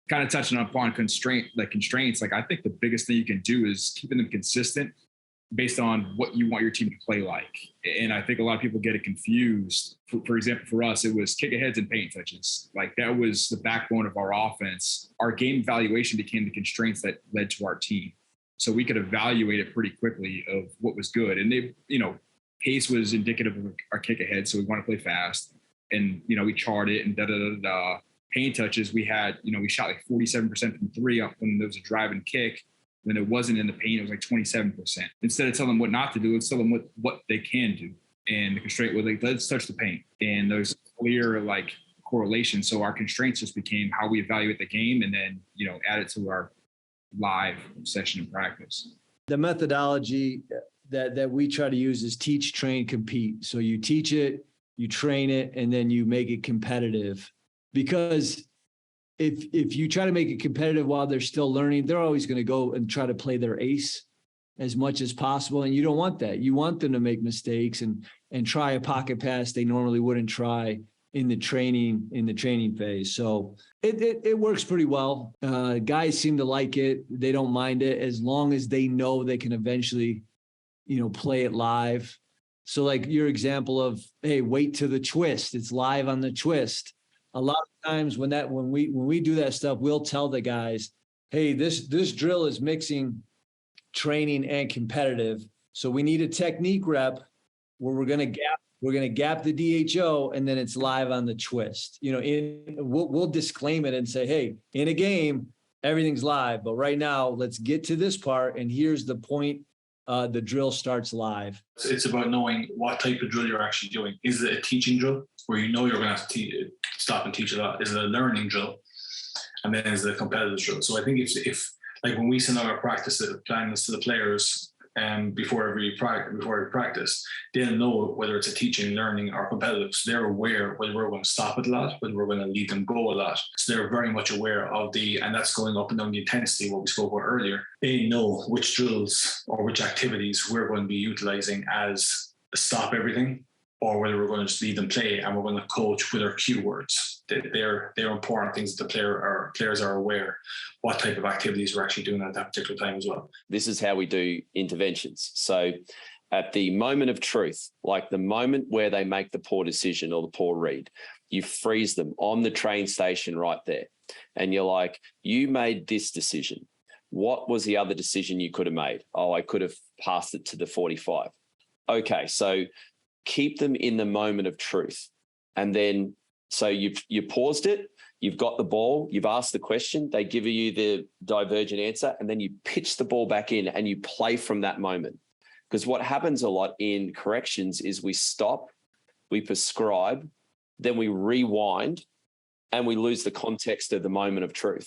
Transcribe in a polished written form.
kind of touching upon constraints, like I think the biggest thing you can do is keeping them consistent based on what you want your team to play like. And I think a lot of people get it confused. For example, for us, it was kick aheads and paint touches. Like that was the backbone of our offense. Our game evaluation became the constraints that led to our team. So we could evaluate it pretty quickly of what was good. And pace was indicative of our kick ahead. So we want to play fast. And, we charted it and da-da-da-da. Paint touches, we had, we shot like 47% from three up when there was a drive and kick. When it wasn't in the paint, it was like 27%. Instead of telling them what not to do, let's tell them what they can do. And the constraint was like, let's touch the paint. And there's clear correlation. So our constraints just became how we evaluate the game and then, add it to our live session in practice. The methodology that we try to use is teach, train, compete. So you teach it, you train it, and then you make it competitive. Because if you try to make it competitive while they're still learning, they're always going to go and try to play their ace as much as possible. And you don't want that. You want them to make mistakes and try a pocket pass they normally wouldn't try in the training phase. So it works pretty well. Guys seem to like it. They don't mind it as long as they know they can eventually, play it live. So like your example of, hey, wait to the twist. It's live on the twist. A lot of times when we do that stuff, we'll tell the guys, hey, this drill is mixing training and competitive. So we need a technique rep where we're going to gap the DHO and then it's live on the twist. We'll disclaim it and say, hey, in a game, everything's live. But right now, let's get to this part. And here's the point. The drill starts live. It's about knowing what type of drill you're actually doing. Is it a teaching drill where you're going to have to stop and teach a lot? Is it a learning drill? And then is it a competitive drill? So I think if like when we send out our practice plans to the players before every practice, they'll know whether it's a teaching, learning, or competitive. So they're aware whether we're going to stop it a lot, whether we're going to lead them go a lot. So they're very much aware of and that's going up and down the intensity, what we spoke about earlier. They know which drills or which activities we're going to be utilizing as stop everything, or whether we're going to just lead them play and we're going to coach with our cue words. They're important things that players are aware what type of activities we're actually doing at that particular time as well. This is how we do interventions. So at the moment of truth, like the moment where they make the poor decision or the poor read, you freeze them on the train station right there. And you're like, you made this decision. What was the other decision you could have made? Oh, I could have passed it to the 45. Okay, so keep them in the moment of truth. And then, so you paused it, you've got the ball, you've asked the question, they give you the divergent answer, and then you pitch the ball back in and you play from that moment. Because what happens a lot in corrections is we stop, we prescribe, then we rewind, and we lose the context of the moment of truth.